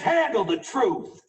handle the truth.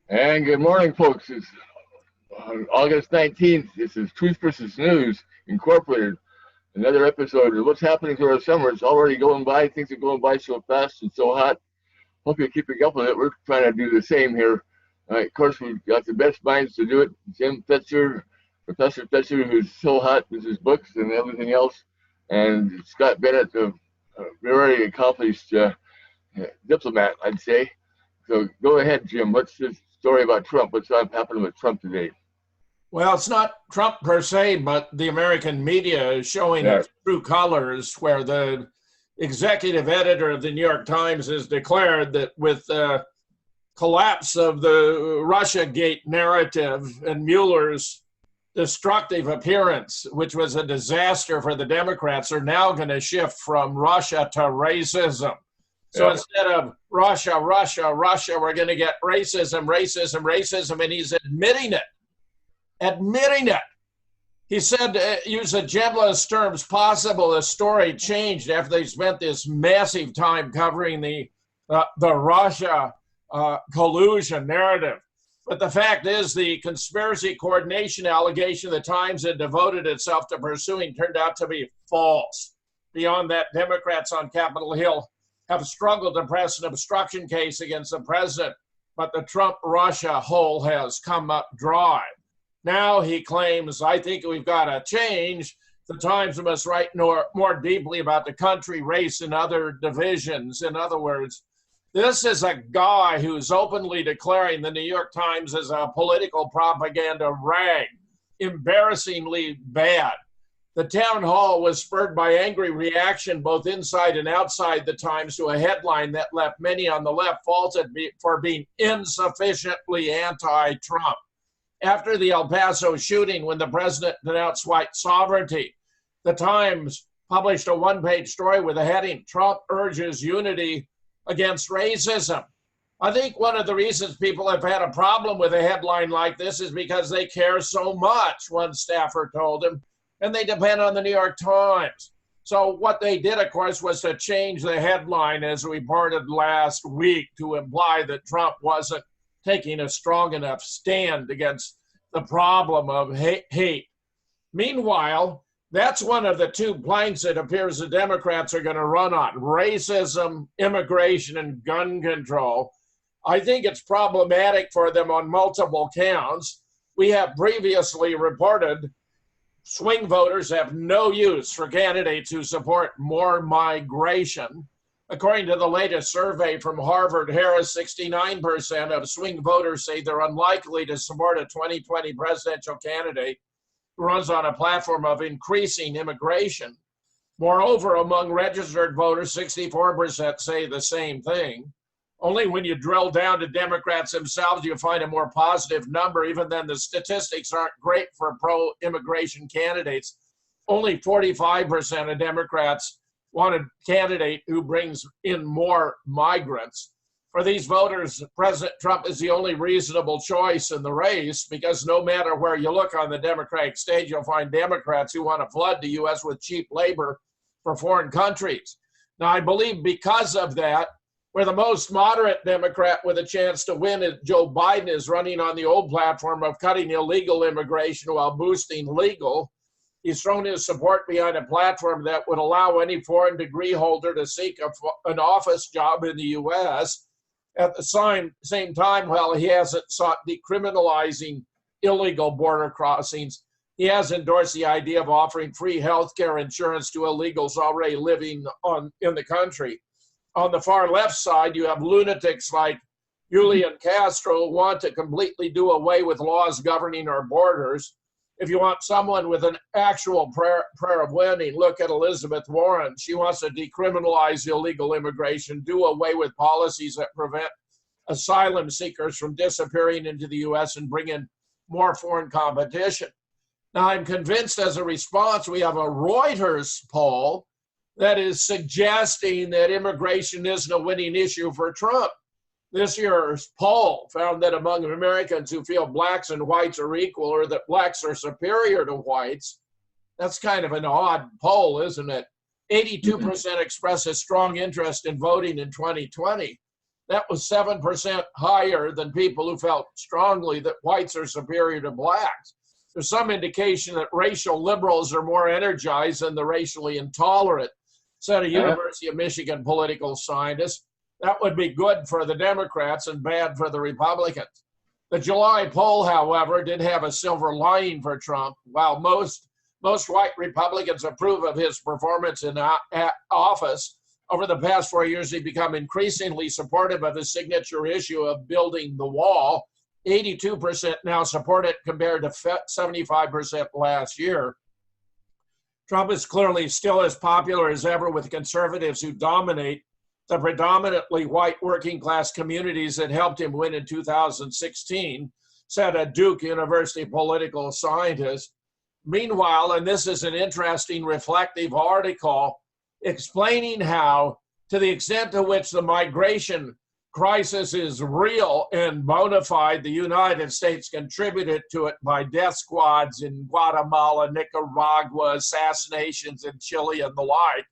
And good morning, folks. It's on August 19th. This is Truth versus News Incorporated. Another episode of what's happening through our summer. It's already going by. Things are going by so fast and so hot. Hope you're keeping up with it. We're trying to do the same here. Of course, we've got the best minds to do it. Jim Fetzer, Professor Fetzer, who's so hot with his books and everything else. And Scott Bennett, a very accomplished diplomat, I'd say. So go ahead, Jim. What's this story about Trump? What's happening with Trump today? Well, it's not Trump per se, but the American media is showing its true colors, where the executive editor of the New York Times has declared that with the collapse of the Russiagate narrative and Mueller's destructive appearance, which was a disaster for the Democrats, are now going to shift from Russia to racism. So instead of Russia, Russia, Russia, we're going to get racism, racism, racism, and he's admitting it. Admitting it. He said, use the gentlest terms possible, the story changed after they spent this massive time covering the Russia collusion narrative. But the fact is, the conspiracy coordination allegation the Times had devoted itself to pursuing turned out to be false. Beyond that, Democrats on Capitol Hill have struggled to press an obstruction case against the president, but the Trump-Russia hole has come up dry. Now he claims, I think we've got to change. The Times must write more deeply about the country, race, and other divisions. In other words, this is a guy who's openly declaring the New York Times as a political propaganda rag, embarrassingly bad. The town hall was spurred by angry reaction both inside and outside the Times to a headline that left many on the left faulted for being insufficiently anti-Trump. After the El Paso shooting, when the president denounced white sovereignty, the Times published a one-page story with the heading, Trump urges unity against racism. I think one of the reasons people have had a problem with a headline like this is because they care so much, one staffer told him, and they depend on the New York Times. So what they did, of course, was to change the headline as reported last week to imply that Trump wasn't taking a strong enough stand against the problem of hate. Meanwhile, that's one of the two planks it appears the Democrats are going to run on: racism, immigration, and gun control. I think it's problematic for them on multiple counts. We have previously reported swing voters have no use for candidates who support more migration. According to the latest survey from Harvard-Harris, 69% of swing voters say they're unlikely to support a 2020 presidential candidate who runs on a platform of increasing immigration. Moreover, among registered voters, 64% say the same thing. Only when you drill down to Democrats themselves, you find a more positive number. Even then, the statistics aren't great for pro-immigration candidates. Only 45% of Democrats want a candidate who brings in more migrants. For these voters, President Trump is the only reasonable choice in the race, because no matter where you look on the Democratic stage, you'll find Democrats who want to flood the U.S. with cheap labor for foreign countries. Now, I believe because of that, where the most moderate Democrat with a chance to win is Joe Biden is running on the old platform of cutting illegal immigration while boosting legal. He's thrown his support behind a platform that would allow any foreign degree holder to seek an office job in the U.S. At the same time, while he hasn't sought decriminalizing illegal border crossings, He has endorsed the idea of offering free health care insurance to illegals already living in the country. On the far left side, you have lunatics like Julian Castro who want to completely do away with laws governing our borders. If you want someone with an actual prayer of winning, look at Elizabeth Warren. She wants to decriminalize illegal immigration, do away with policies that prevent asylum seekers from disappearing into the U.S. and bring in more foreign competition. Now, I'm convinced as a response, we have a Reuters poll that is suggesting that immigration isn't a winning issue for Trump. This year's poll found that among Americans who feel blacks and whites are equal or that blacks are superior to whites, that's kind of an odd poll, isn't it? 82% express a strong interest in voting in 2020. That was 7% higher than people who felt strongly that whites are superior to blacks. There's some indication that racial liberals are more energized than the racially intolerant, said a University of Michigan political scientist. That would be good for the Democrats and bad for the Republicans. The July poll, however, did have a silver lining for Trump. While most white Republicans approve of his performance in office, over the past 4 years, he's become increasingly supportive of his signature issue of building the wall. 82% now support it compared to 75% last year. Trump is clearly still as popular as ever with conservatives who dominate the predominantly white working class communities that helped him win in 2016, said a Duke University political scientist. Meanwhile, and this is an interesting reflective article explaining how, to the extent to which the migration crisis is real and bona fide, the United States contributed to it by death squads in Guatemala, Nicaragua, assassinations in Chile, and the like.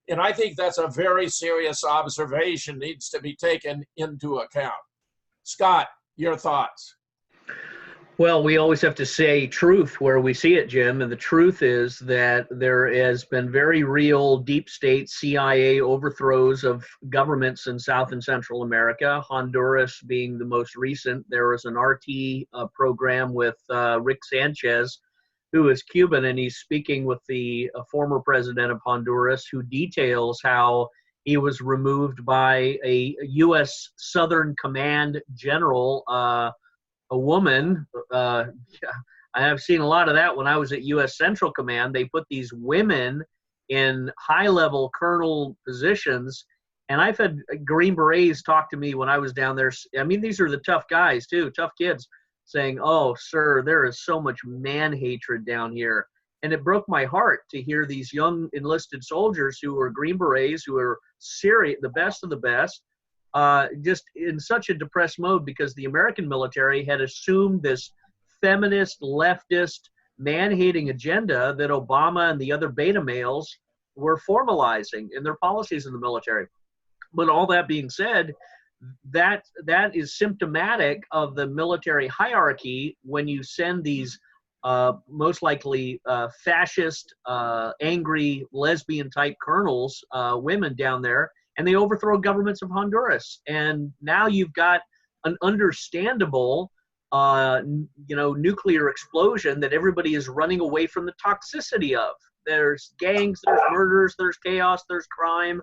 And I think that's a very serious observation, needs to be taken into account. Scott, your thoughts? Well, we always have to say truth where we see it, Jim. And the truth is that there has been very real deep state CIA overthrows of governments in South and Central America, Honduras being the most recent. There was an RT program with Rick Sanchez, who is Cuban, and he's speaking with the former president of Honduras, who details how he was removed by a U.S. Southern Command general, a woman. I have seen a lot of that when I was at U.S. Central Command. They put these women in high-level colonel positions, and I've had Green Berets talk to me when I was down there. I mean, these are the tough guys, too, tough kids, saying, "Oh, sir, there is so much man-hatred down here." And it broke my heart to hear these young enlisted soldiers who were Green Berets, who are serious, the best of the best, just in such a depressed mode because the American military had assumed this feminist, leftist, man-hating agenda that Obama and the other beta males were formalizing in their policies in the military. But all that being said, that is symptomatic of the military hierarchy when you send these most likely fascist, angry, lesbian-type colonels, women down there, and they overthrow governments of Honduras. And now you've got an understandable, nuclear explosion that everybody is running away from the toxicity of. There's gangs, there's murders, there's chaos, there's crime.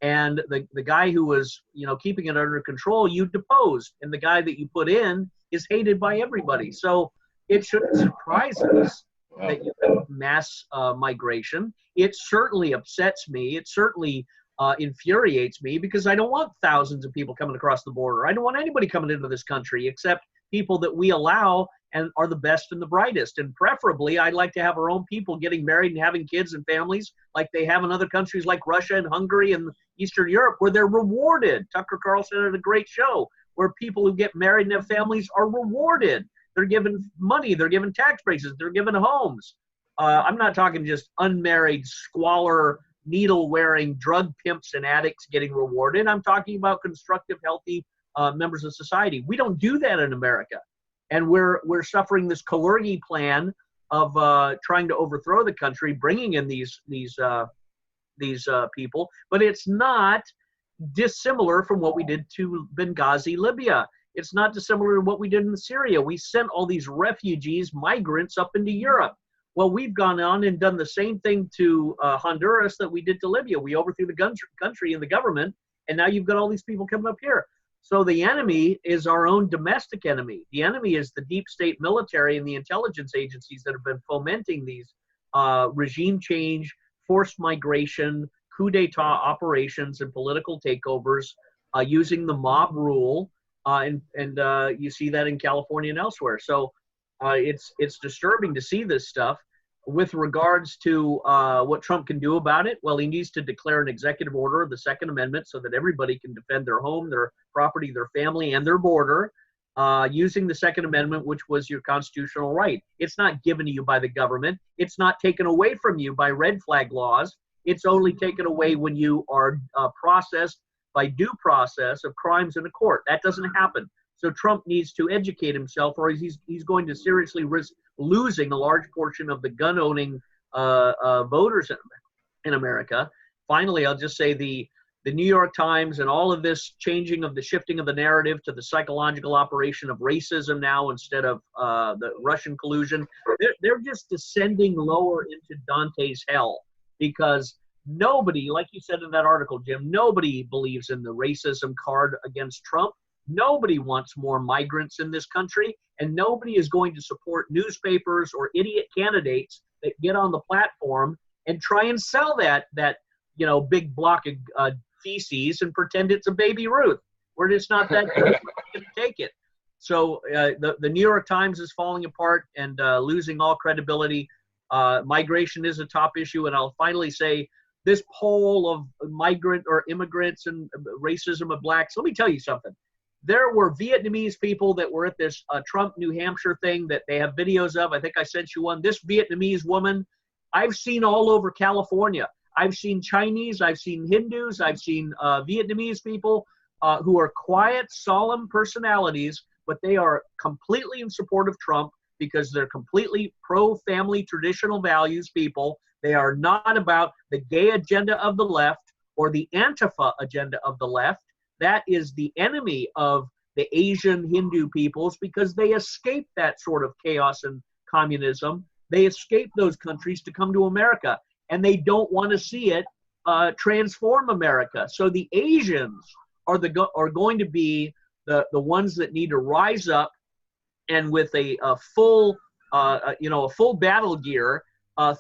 And the guy who was, keeping it under control, you deposed. And the guy that you put in is hated by everybody. So it shouldn't surprise us that you have mass migration. It certainly upsets me. It certainly infuriates me because I don't want thousands of people coming across the border. I don't want anybody coming into this country except people that we allow and are the best and the brightest. And preferably, I'd like to have our own people getting married and having kids and families like they have in other countries like Russia and Hungary and Eastern Europe, where they're rewarded. Tucker Carlson had a great show where people who get married and have families are rewarded. They're given money, they're given tax breaks, they're given homes. I'm not talking just unmarried, squalor, needle-wearing drug pimps and addicts getting rewarded. I'm talking about constructive, healthy members of society. We don't do that in America. And we're suffering this Kalergi plan of trying to overthrow the country, bringing in these people. But it's not dissimilar from what we did to Benghazi, Libya. It's not dissimilar to what we did in Syria. We sent all these refugees, migrants up into Europe. Well, we've gone on and done the same thing to Honduras that we did to Libya. We overthrew the country and the government, and now you've got all these people coming up here. So the enemy is our own domestic enemy. The enemy is the deep state military and the intelligence agencies that have been fomenting these regime change, forced migration, coup d'etat operations, and political takeovers using the mob rule. And you see that in California and elsewhere. So it's disturbing to see this stuff. With regards to what Trump can do about it, well, he needs to declare an executive order of the Second Amendment so that everybody can defend their home, their property, their family, and their border using the Second Amendment, which was your constitutional right. It's not given to you by the government. It's not taken away from you by red flag laws. It's only taken away when you are processed by due process of crimes in a court. That doesn't happen. So Trump needs to educate himself, or he's going to seriously risk losing a large portion of the gun-owning voters in America. Finally, I'll just say the New York Times and all of this changing of the shifting of the narrative to the psychological operation of racism now instead of the Russian collusion, they're just descending lower into Dante's hell, because nobody, like you said in that article, Jim, nobody believes in the racism card against Trump. Nobody wants more migrants in this country, and nobody is going to support newspapers or idiot candidates that get on the platform and try and sell that big block of feces and pretend it's a Baby Ruth. We're just not that good to take it. So the New York Times is falling apart and losing all credibility. Migration is a top issue, and I'll finally say this poll of migrant or immigrants and racism of blacks. Let me tell you something. There were Vietnamese people that were at this Trump New Hampshire thing that they have videos of. I think I sent you one. This Vietnamese woman, I've seen all over California. I've seen Chinese, I've seen Hindus, I've seen Vietnamese people who are quiet, solemn personalities, but they are completely in support of Trump because they're completely pro-family traditional values people. They are not about the gay agenda of the left or the Antifa agenda of the left. That is the enemy of the Asian Hindu peoples because they escaped that sort of chaos and communism. They escaped those countries to come to America, and they don't want to see it transform America. So the Asians are going to be the ones that need to rise up and with a full battle gear,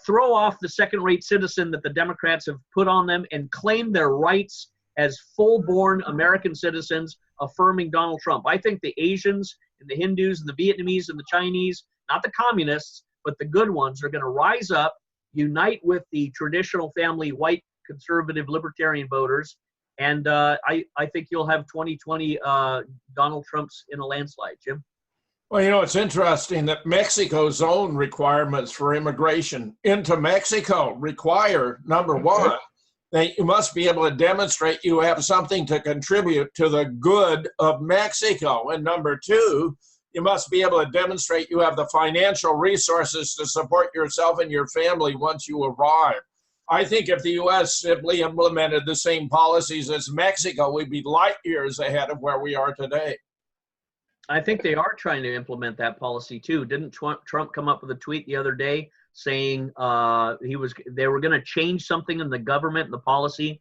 throw off the second-rate citizen that the Democrats have put on them and claim their rights as full-born American citizens, affirming Donald Trump. I think the Asians and the Hindus and the Vietnamese and the Chinese, not the communists, but the good ones, are going to rise up, unite with the traditional family white conservative libertarian voters, and I think you'll have 2020 Donald Trump's in a landslide, Jim. Well, it's interesting that Mexico's own requirements for immigration into Mexico require, number one, that you must be able to demonstrate you have something to contribute to the good of Mexico. And number two, you must be able to demonstrate you have the financial resources to support yourself and your family once you arrive. I think if the U.S. simply implemented the same policies as Mexico, we'd be light years ahead of where we are today. I think they are trying to implement that policy too. Didn't Trump come up with a tweet the other day saying they were going to change something in the government and the policy,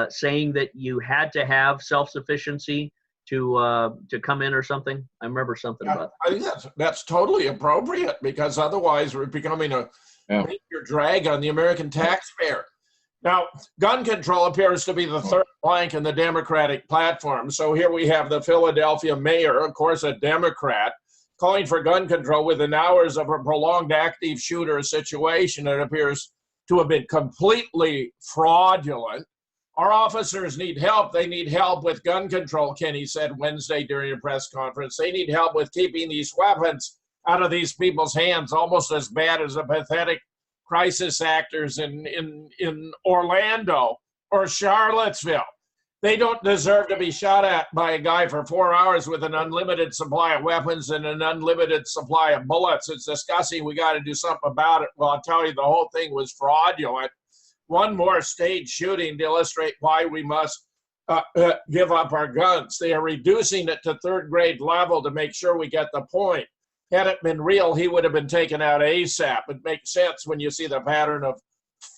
saying that you had to have self-sufficiency to come in or something? I remember something about that. I think that's totally appropriate, because otherwise we're becoming a major drag on the American taxpayer. Now, gun control appears to be the third plank in the Democratic platform. So here we have the Philadelphia mayor, of course a Democrat, calling for gun control within hours of a prolonged active shooter situation. It appears to have been completely fraudulent. Our officers need help. They need help with gun control, Kenny said Wednesday during a press conference. They need help with keeping these weapons out of these people's hands, almost as bad as the pathetic crisis actors in Orlando or Charlottesville. They don't deserve to be shot at by a guy for 4 hours with an unlimited supply of weapons and an unlimited supply of bullets. It's disgusting. We got to do something about it. Well, I'll tell you, the whole thing was fraudulent. One more stage shooting to illustrate why we must give up our guns. They are reducing it to third grade level to make sure we get the point. Had it been real, he would have been taken out ASAP. It makes sense when you see the pattern of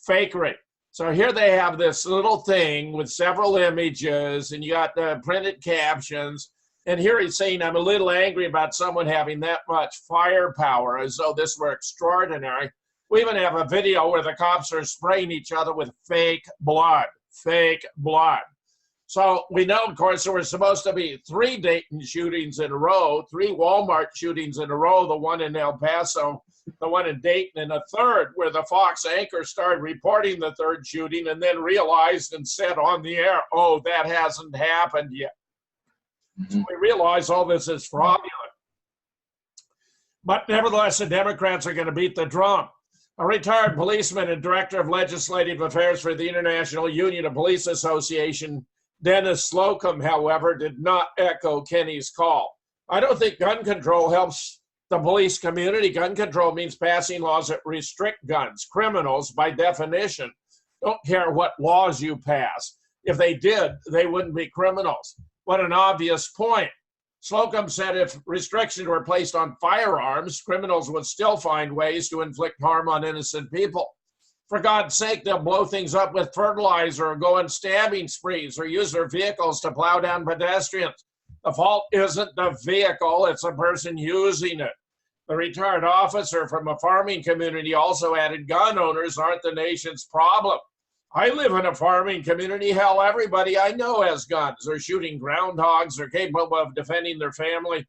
fakery. So here they have this little thing with several images, and you got printed captions. And here he's saying, I'm a little angry about someone having that much firepower, as though this were extraordinary. We even have a video where the cops are spraying each other with fake blood. Fake blood. So we know, of course, there were supposed to be 3 Dayton shootings in a row, 3 Walmart shootings in a row, the one in El Paso, the one in Dayton, and a third where the Fox anchor started reporting the 3rd shooting and then realized and said on the air, oh, that hasn't happened yet. So we realize all this is fraudulent. But nevertheless, the Democrats are going to beat the drum. A retired policeman and director of legislative affairs for the International Union of Police Association, Dennis Slocum, however, did not echo Kenny's call. I don't think gun control helps the police community. Gun control means passing laws that restrict guns. Criminals, by definition, don't care what laws you pass. If they did, they wouldn't be criminals. What an obvious point. Slocum said if restrictions were placed on firearms, criminals would still find ways to inflict harm on innocent people. For God's sake, they'll blow things up with fertilizer or go on stabbing sprees or use their vehicles to plow down pedestrians. The fault isn't the vehicle, it's the person using it. The retired officer from a farming community also added, gun owners aren't the nation's problem. I live in a farming community. Hell, everybody I know has guns. They're shooting groundhogs. They're capable of defending their family.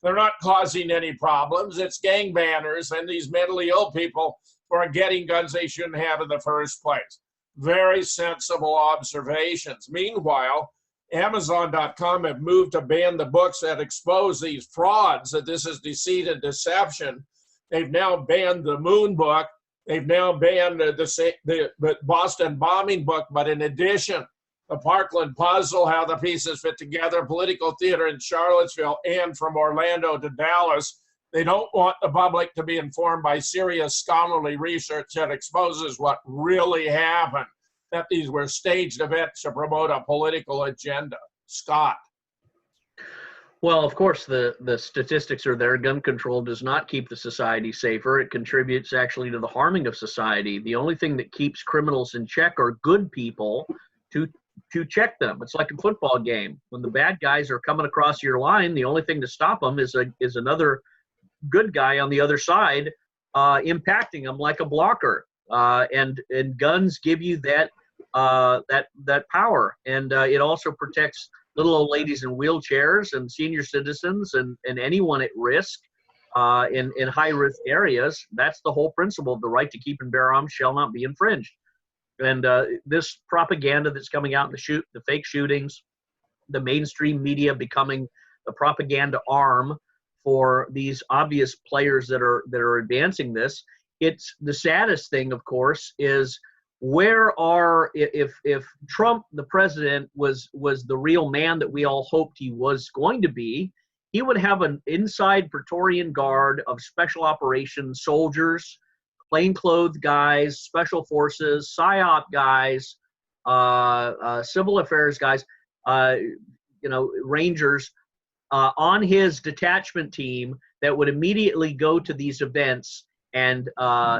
They're not causing any problems. It's gang banners and these mentally ill people who are getting guns they shouldn't have in the first place. Very sensible observations. Meanwhile, Amazon.com have moved to ban the books that expose these frauds, that this is deceit and deception. They've now banned the Moon book. They've now banned the Boston bombing book, but in addition, the Parkland Puzzle, How the Pieces Fit Together, Political Theater in Charlottesville, and from Orlando to Dallas. They don't want the public to be informed by serious scholarly research that exposes what really happened, that these were staged events to promote a political agenda. Scott. Well, of course, the statistics are there. Gun control does not keep the society safer. It contributes actually to the harming of society. The only thing that keeps criminals in check are good people to check them. It's like a football game. When the bad guys are coming across your line, the only thing to stop them is another good guy on the other side impacting them like a blocker. And guns give you that power, and it also protects little old ladies in wheelchairs and senior citizens and anyone at risk in high-risk areas. That's the whole principle of the right to keep and bear arms shall not be infringed. And this propaganda that's coming out in the fake shootings, the mainstream media becoming the propaganda arm for these obvious players that are advancing this. It's the saddest thing, of course, is if Trump, the president, was the real man that we all hoped he was going to be, he would have an inside Praetorian Guard of special operations soldiers, plainclothes guys, special forces, PSYOP guys, civil affairs guys, Rangers on his detachment team that would immediately go to these events and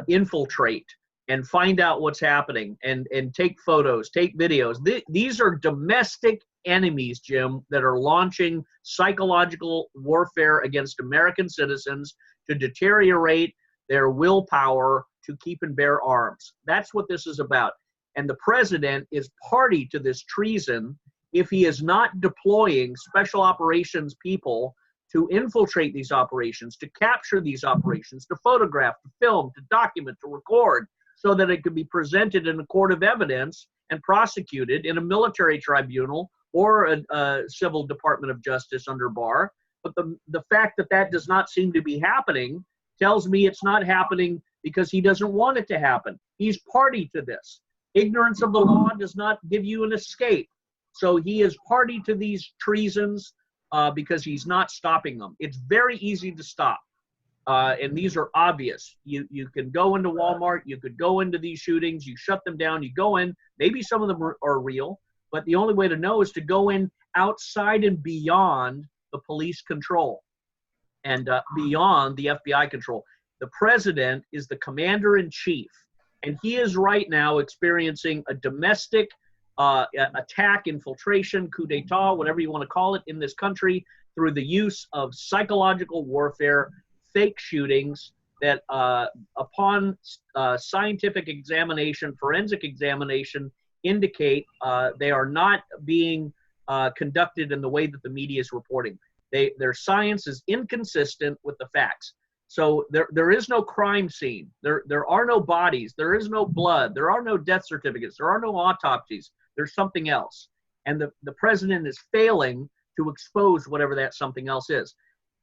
infiltrate and find out what's happening and take photos, take videos. These are domestic enemies, Jim, that are launching psychological warfare against American citizens to deteriorate their willpower to keep and bear arms. That's what this is about. And the president is party to this treason if he is not deploying special operations people to infiltrate these operations, to capture these operations, to photograph, to film, to document, to record, so that it could be presented in a court of evidence and prosecuted in a military tribunal or a civil department of justice under Barr. But the fact that that does not seem to be happening tells me it's not happening because he doesn't want it to happen. He's party to this. Ignorance of the law does not give you an escape. So he is party to these treasons because he's not stopping them. It's very easy to stop. And these are obvious. You can go into Walmart, you could go into these shootings, you shut them down, you go in, maybe some of them are real, but the only way to know is to go in outside and beyond the police control. and beyond the FBI control. The president is the commander-in-chief, and he is right now experiencing a domestic attack, infiltration, coup d'etat, whatever you want to call it, in this country through the use of psychological warfare, fake shootings that upon scientific examination, forensic examination, indicate they are not being conducted in the way that the media is reporting. Their science is inconsistent with the facts. So there is no crime scene. There are no bodies. There is no blood. There are no death certificates. There are no autopsies. There's something else. And the president is failing to expose whatever that something else is.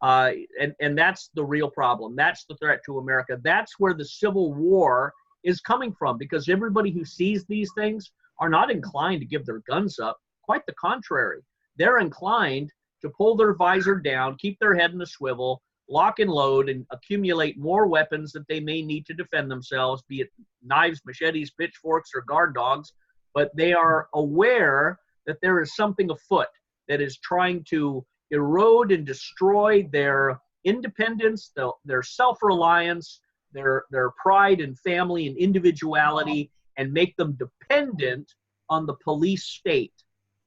And that's the real problem. That's the threat to America. That's where the Civil War is coming from, because everybody who sees these things are not inclined to give their guns up. Quite the contrary. They're inclined to pull their visor down, keep their head in a swivel, lock and load, and accumulate more weapons that they may need to defend themselves, be it knives, machetes, pitchforks, or guard dogs. But they are aware that there is something afoot that is trying to erode and destroy their independence, their self-reliance, their pride and family and individuality, and make them dependent on the police state,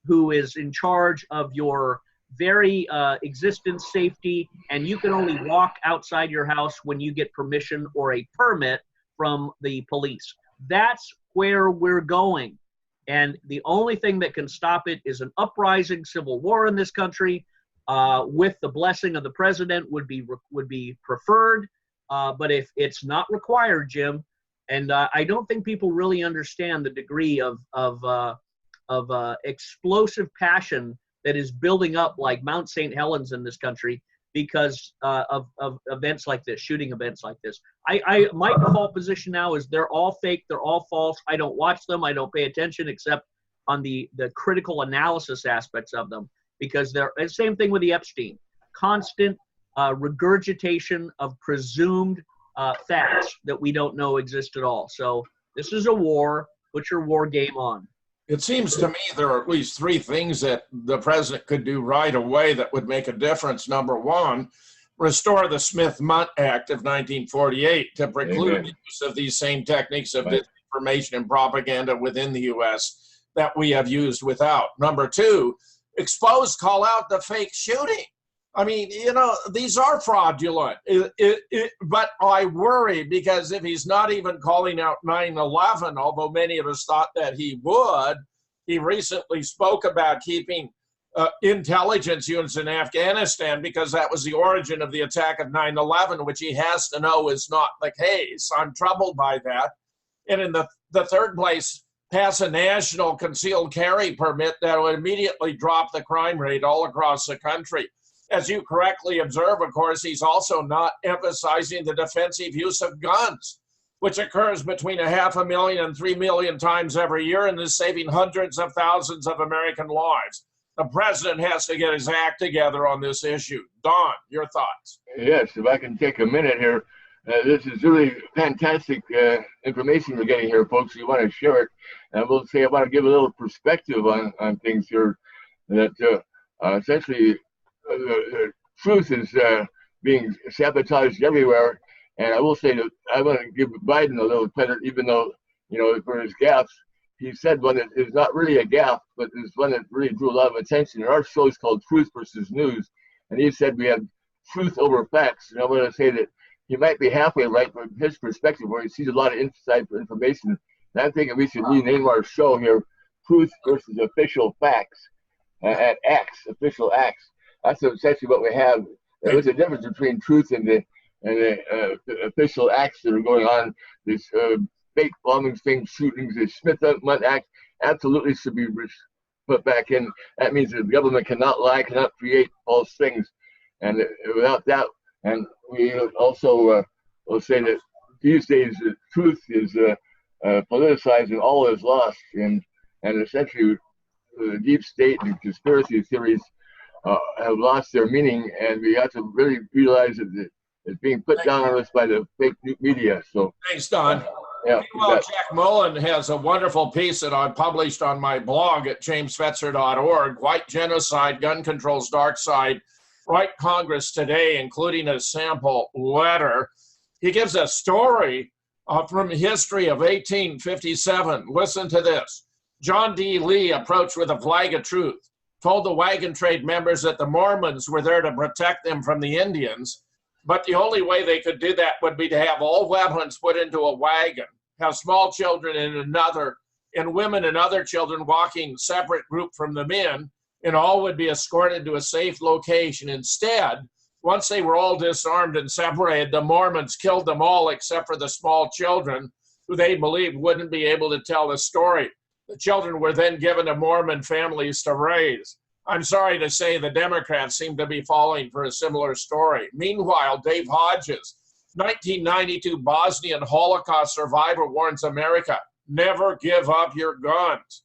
who is in charge of your very existence, safety, and you can only walk outside your house when you get permission or a permit from the police. That's where we're going. And the only thing that can stop it is an uprising civil war in this country, with the blessing of the president would be preferred. But if it's not required, Jim, and I don't think people really understand the degree of explosive passion that is building up like Mount St. Helens in this country because of events like this, shooting events like this. My default position now is they're all fake, they're all false. I don't watch them, I don't pay attention except on the critical analysis aspects of them, because they're the same thing with the Epstein. Constant regurgitation of presumed facts that we don't know exist at all. So this is a war. Put your war game on. It seems to me there are at least three things that the president could do right away that would make a difference. Number one, restore the Smith-Mundt Act of 1948 to preclude the use of these same techniques of disinformation and propaganda within the U.S. that we have used without. Number two, call out the fake shooting. I mean, these are fraudulent. But I worry because if he's not even calling out 9/11, although many of us thought that he would, he recently spoke about keeping intelligence units in Afghanistan because that was the origin of the attack of 9/11, which he has to know is not the case. I'm troubled by that. And in the third place, pass a national concealed carry permit that will immediately drop the crime rate all across the country. As you correctly observe, of course, he's also not emphasizing the defensive use of guns, which occurs between 500,000 and 3 million times every year and is saving hundreds of thousands of American lives. The president has to get his act together on this issue. Don, your thoughts? Yes, if I can take a minute here. This is really fantastic information we're getting here, folks. We want to share it. And we'll say I want to give a little perspective on things here, that essentially the truth is being sabotaged everywhere. And I will say that I want to give Biden a little credit, even though, for his gaffes, he said one that is not really a gaffe, but is one that really drew a lot of attention. Our show is called Truth versus News. And he said we have truth over facts. And I want to say that he might be halfway right from his perspective, where he sees a lot of inside information. And I'm thinking we should rename our show here, Truth versus Official Facts, and Acts, Official Acts. That's essentially what we have. There's a difference between truth and the official acts that are going on. This fake bombing things, shootings, the Smith-Mundt Act absolutely should be put back in. That means the government cannot lie, cannot create false things. And without that, and we also will say that these days the truth is politicized and all is lost. And essentially the deep state and conspiracy theories have lost their meaning, and we have to really realize that it's being put down on us by the fake media. So thanks, Don. Yeah. Well, Jack Mullen has a wonderful piece that I published on my blog at jamesfetzer.org, White Genocide, Gun Control's Dark Side, write Congress today, including a sample letter. He gives a story from history of 1857. Listen to this. John D. Lee approached with a flag of truth, told the wagon trade members that the Mormons were there to protect them from the Indians, but the only way they could do that would be to have all weapons put into a wagon, have small children in another, and women and other children walking separate group from the men, and all would be escorted to a safe location. Instead, once they were all disarmed and separated, the Mormons killed them all except for the small children, who they believed wouldn't be able to tell the story. The children were then given to Mormon families to raise. I'm sorry to say the Democrats seem to be falling for a similar story. Meanwhile, Dave Hodges, 1992 Bosnian Holocaust survivor, warns America, never give up your guns.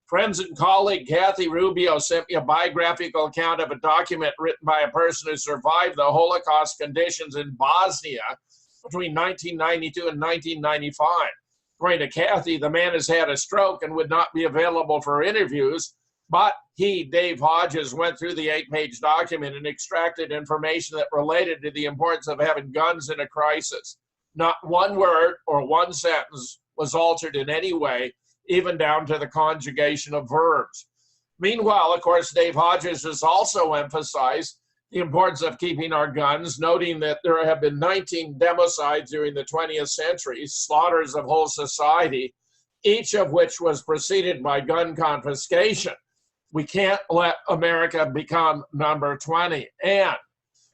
Friends and colleague Kathy Rubio sent me a biographical account of a document written by a person who survived the Holocaust conditions in Bosnia between 1992 and 1995. According to Kathy, the man has had a stroke and would not be available for interviews, but he, Dave Hodges, went through the 8-page document and extracted information that related to the importance of having guns in a crisis. Not one word or one sentence was altered in any way, even down to the conjugation of verbs. Meanwhile, of course, Dave Hodges has also emphasized the importance of keeping our guns, noting that there have been 19 democides during the 20th century, slaughters of whole society, each of which was preceded by gun confiscation. We can't let America become number 20. And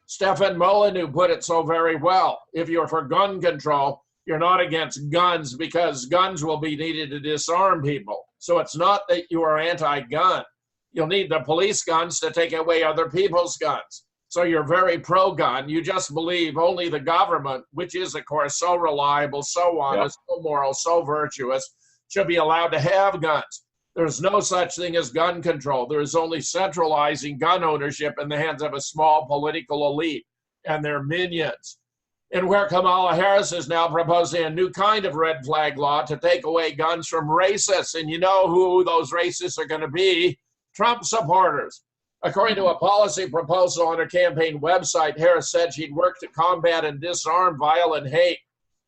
Stephen Molyneux put it so very well. If you're for gun control, you're not against guns, because guns will be needed to disarm people. So it's not that you are anti-gun. You'll need the police guns to take away other people's guns. So you're very pro-gun. You just believe only the government, which is, of course, so reliable, so honest, so moral, so virtuous, should be allowed to have guns. There's no such thing as gun control. There is only centralizing gun ownership in the hands of a small political elite and their minions. And where Kamala Harris is now proposing a new kind of red flag law to take away guns from racists. And you know who those racists are going to be? Trump supporters. According to a policy proposal on her campaign website, Harris said she'd work to combat and disarm violent hate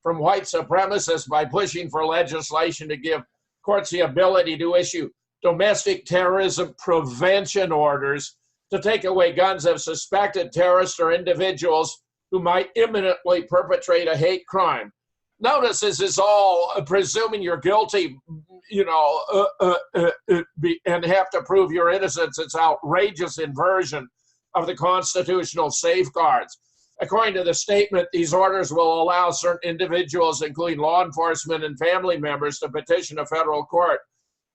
from white supremacists by pushing for legislation to give courts the ability to issue domestic terrorism prevention orders to take away guns of suspected terrorists or individuals who might imminently perpetrate a hate crime. Notice this is all presuming you're guilty, and have to prove your innocence. It's outrageous inversion of the constitutional safeguards. According to the statement, these orders will allow certain individuals, including law enforcement and family members, to petition a federal court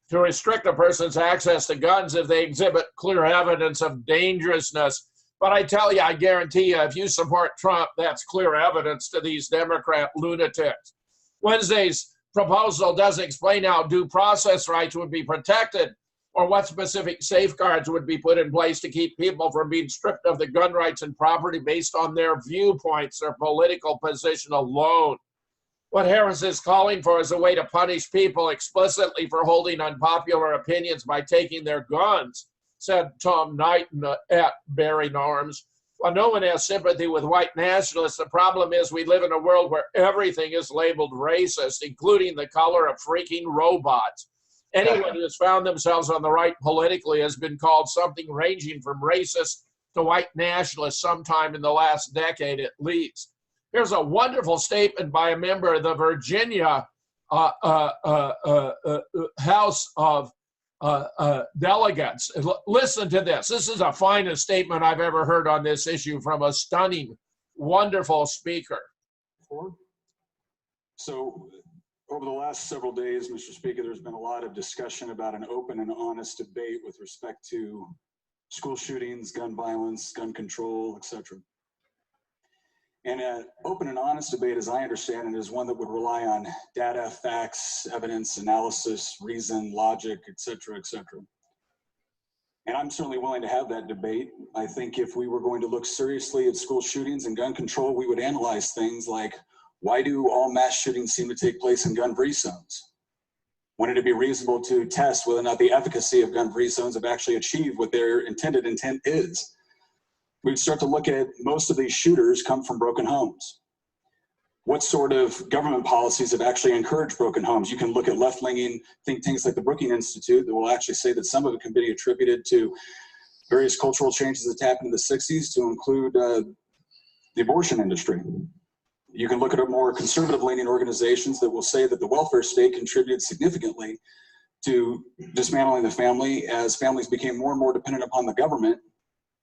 to restrict a person's access to guns if they exhibit clear evidence of dangerousness. But I tell you, I guarantee you, if you support Trump, that's clear evidence to these Democrat lunatics. Wednesday's proposal doesn't explain how due process rights would be protected or what specific safeguards would be put in place to keep people from being stripped of the gun rights and property based on their viewpoints or political position alone. What Harris is calling for is a way to punish people explicitly for holding unpopular opinions by taking their guns, said Tom Knighton at Bearing Arms. While no one has sympathy with white nationalists, the problem is we live in a world where everything is labeled racist, including the color of freaking robots. Anyone who has found themselves on the right politically has been called something ranging from racist to white nationalist sometime in the last decade at least. Here's a wonderful statement by a member of the Virginia House of Delegates. Listen to this. This is the finest statement I've ever heard on this issue from a stunning, wonderful speaker. So over the last several days, Mr. Speaker, there's been a lot of discussion about an open and honest debate with respect to school shootings, gun violence, gun control, etc. And an open and honest debate, as I understand it, is one that would rely on data, facts, evidence, analysis, reason, logic, etc., etc. And I'm certainly willing to have that debate. I think if we were going to look seriously at school shootings and gun control, we would analyze things like, why do all mass shootings seem to take place in gun-free zones? Wouldn't it be reasonable to test whether or not the efficacy of gun-free zones have actually achieved what their intended intent is? we'd start to look at most of these shooters come from broken homes. What sort of government policies have actually encouraged broken homes? You can look at left-leaning think tanks like the Brookings Institute that will actually say that some of it can be attributed to various cultural changes that happened in the 60s, to include the abortion industry. You can look at more conservative-leaning organizations that will say that the welfare state contributed significantly to dismantling the family as families became more and more dependent upon the government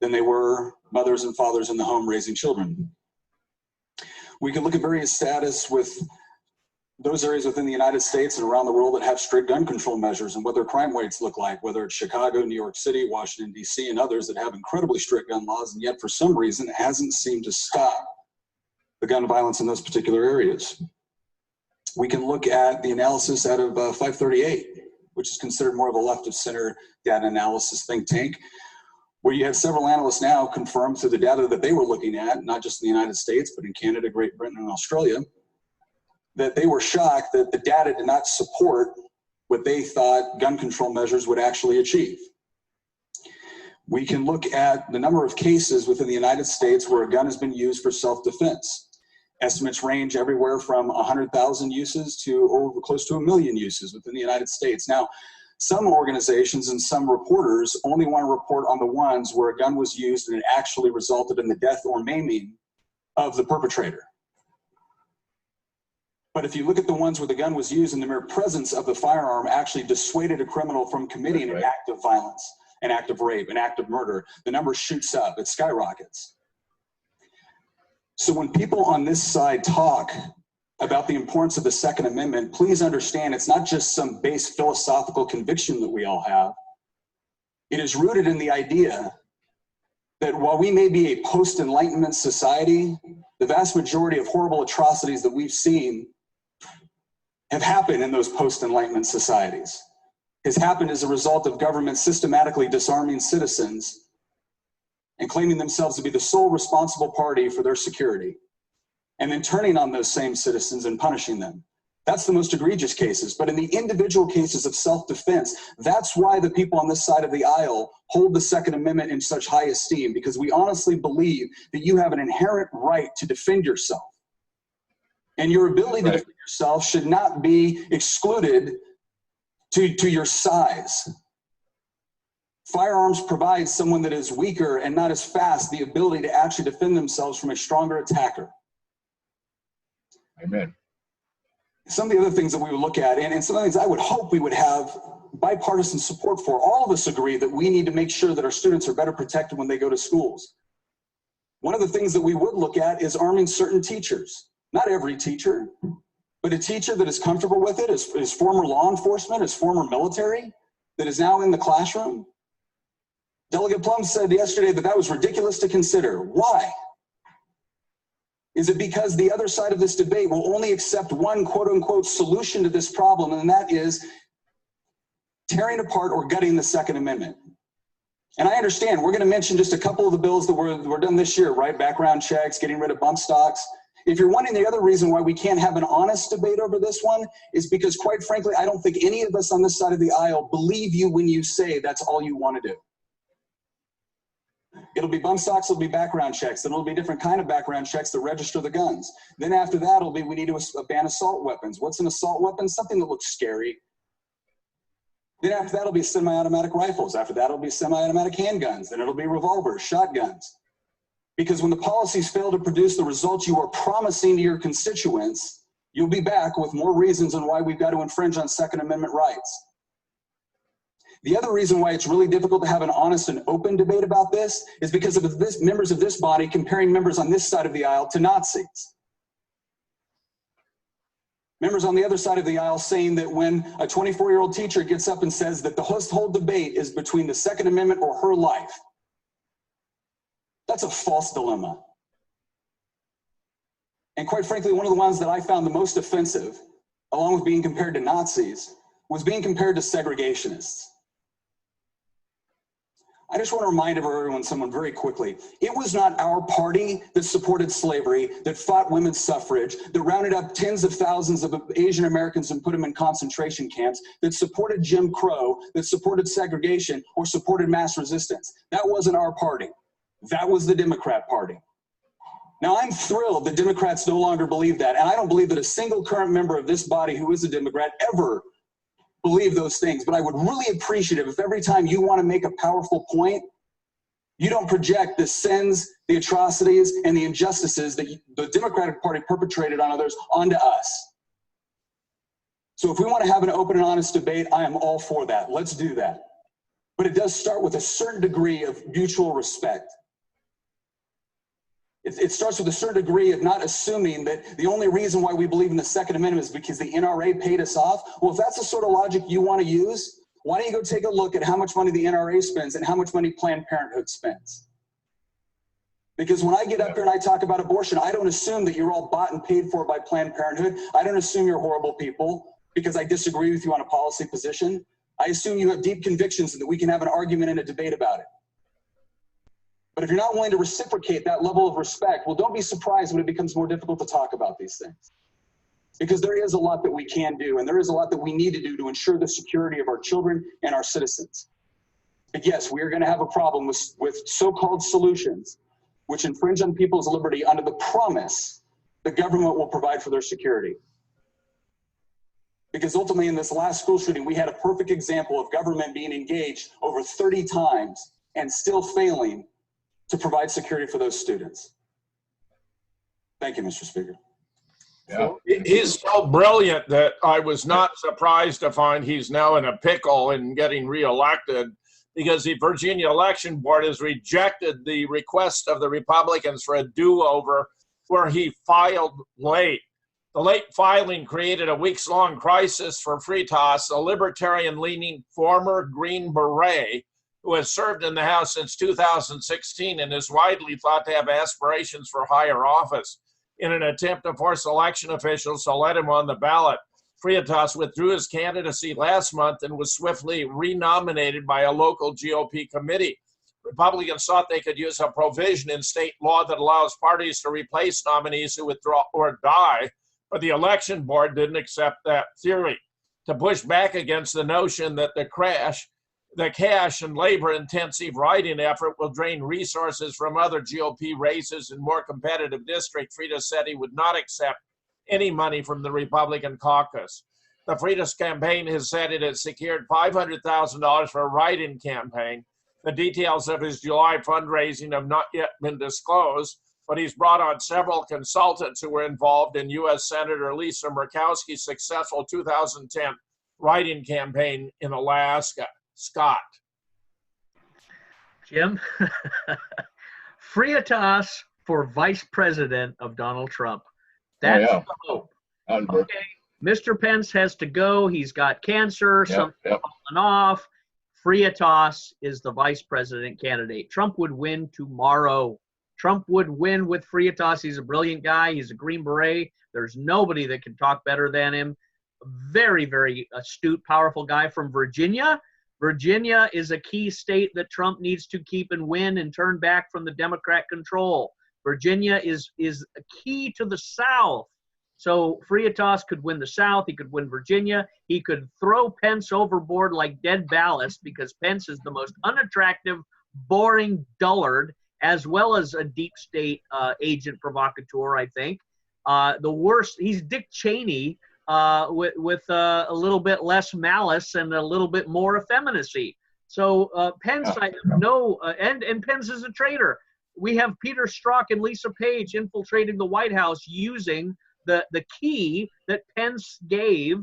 than they were mothers and fathers in the home raising children. We can look at various status with those areas within the United States and around the world that have strict gun control measures and what their crime rates look like, whether it's Chicago, New York City, Washington, D.C., and others that have incredibly strict gun laws, and yet for some reason it hasn't seemed to stop the gun violence in those particular areas. We can look at the analysis out of 538, which is considered more of a left of center data analysis think tank, where you have several analysts now confirm through the data that they were looking at, not just in the United States, but in Canada, Great Britain, and Australia, that they were shocked that the data did not support what they thought gun control measures would actually achieve. We can look at the number of cases within the United States where a gun has been used for self-defense. Estimates range everywhere from 100,000 uses to over close to 1 million uses within the United States. Now, some organizations and some reporters only want to report on the ones where a gun was used and it actually resulted in the death or maiming of the perpetrator. But if you look at the ones where the gun was used and the mere presence of the firearm actually dissuaded a criminal from committing an act of violence, an act of rape, an act of murder, the number shoots up, it skyrockets. So when people on this side talk about the importance of the Second Amendment, please understand it's not just some base philosophical conviction that we all have. It is rooted in the idea that while we may be a post-Enlightenment society, the vast majority of horrible atrocities that we've seen have happened in those post-Enlightenment societies. Has happened as a result of government systematically disarming citizens and claiming themselves to be the sole responsible party for their security, and then turning on those same citizens and punishing them. That's the most egregious cases. But in the individual cases of self-defense, that's why the people on this side of the aisle hold the Second Amendment in such high esteem, because we honestly believe that you have an inherent right to defend yourself. And your ability to defend yourself should not be excluded to your size. Firearms provide someone that is weaker and not as fast the ability to actually defend themselves from a stronger attacker. Amen. Some of the other things that we would look at, and some of the things I would hope we would have bipartisan support for. All of us agree that we need to make sure that our students are better protected when they go to schools. One of the things that we would look at is arming certain teachers. Not every teacher, but a teacher that is comfortable with it, is former law enforcement, is former military, that is now in the classroom. Delegate Plum said yesterday that that was ridiculous to consider. Why? Is it because the other side of this debate will only accept one quote-unquote solution to this problem, and that is tearing apart or gutting the Second Amendment? And I understand, we're going to mention just a couple of the bills that were done this year, right? Background checks, getting rid of bump stocks. If you're wondering the other reason why we can't have an honest debate over this one is because, quite frankly, I don't think any of us on this side of the aisle believe you when you say that's all you want to do. It'll be bump stocks, it'll be background checks, then it'll be different kind of background checks that register the guns. Then after that, it'll be we need to ban assault weapons. What's an assault weapon? Something that looks scary. Then after that, it'll be semi-automatic rifles. After that, it'll be semi-automatic handguns. Then it'll be revolvers, shotguns. Because when the policies fail to produce the results you are promising to your constituents, you'll be back with more reasons on why we've got to infringe on Second Amendment rights. The other reason why it's really difficult to have an honest and open debate about this is because of members of this body comparing members on this side of the aisle to Nazis. Members on the other side of the aisle saying that when a 24-year-old teacher gets up and says that the whole debate is between the Second Amendment or her life, that's a false dilemma. And quite frankly, one of the ones that I found the most offensive, along with being compared to Nazis, was being compared to segregationists. I just want to remind everyone very quickly, it was not our party that supported slavery, that fought women's suffrage, that rounded up tens of thousands of Asian Americans and put them in concentration camps, that supported Jim Crow, that supported segregation, or supported mass resistance. That wasn't our party. That was the Democrat Party. Now, I'm thrilled that Democrats no longer believe that, and I don't believe that a single current member of this body who is a Democrat ever believed those things, but I would really appreciate it if every time you want to make a powerful point, you don't project the sins, the atrocities, and the injustices that the Democratic Party perpetrated on others onto us. So if we want to have an open and honest debate, I am all for that. Let's do that. But it does start with a certain degree of mutual respect. It starts with a certain degree of not assuming that the only reason why we believe in the Second Amendment is because the NRA paid us off. Well, if that's the sort of logic you want to use, why don't you go take a look at how much money the NRA spends and how much money Planned Parenthood spends? Because when I get up here and I talk about abortion, I don't assume that you're all bought and paid for by Planned Parenthood. I don't assume you're horrible people because I disagree with you on a policy position. I assume you have deep convictions and that we can have an argument and a debate about it. But if you're not willing to reciprocate that level of respect, well, don't be surprised when it becomes more difficult to talk about these things. Because there is a lot that we can do, and there is a lot that we need to do to ensure the security of our children and our citizens. But yes, we are going to have a problem with so-called solutions which infringe on people's liberty under the promise the government will provide for their security. Because ultimately in this last school shooting, we had a perfect example of government being engaged over 30 times and still failing to provide security for those students. Thank you, Mr. Speaker. Yeah. He's so brilliant that I was not surprised to find he's now in a pickle and getting reelected, because the Virginia Election Board has rejected the request of the Republicans for a do-over where he filed late. The late filing created a weeks-long crisis for Fritas, a libertarian-leaning former Green Beret who has served in the House since 2016 and is widely thought to have aspirations for higher office. In an attempt to force election officials to let him on the ballot, Fritas withdrew his candidacy last month and was swiftly renominated by a local GOP committee. Republicans thought they could use a provision in state law that allows parties to replace nominees who withdraw or die, but the election board didn't accept that theory. To push back against the notion that the cash and labor-intensive writing effort will drain resources from other GOP races in more competitive districts, Fritas said he would not accept any money from the Republican caucus. The Fritas campaign has said it has secured $500,000 for a write-in campaign. The details of his July fundraising have not yet been disclosed, but he's brought on several consultants who were involved in U.S. Senator Lisa Murkowski's successful 2010 write-in campaign in Alaska. Scott. Jim, Fritas for vice president of Donald Trump. That's the hope. Okay, Mr. Pence has to go. He's got cancer, something falling off. Fritas is the vice president candidate. Trump would win tomorrow. Trump would win with Fritas. He's a brilliant guy. He's a Green Beret. There's nobody that can talk better than him. Very, very astute, powerful guy from Virginia. Virginia is a key state that Trump needs to keep and win and turn back from the Democrat control. Virginia is a key to the South. So Fritas could win the South. He could win Virginia. He could throw Pence overboard like dead ballast because Pence is the most unattractive, boring dullard, as well as a deep state agent provocateur, I think. The worst, he's Dick Cheney with a little bit less malice and a little bit more effeminacy. So Pence, I have no, and Pence is a traitor. We have Peter Strzok and Lisa Page infiltrating the White House using the key that Pence gave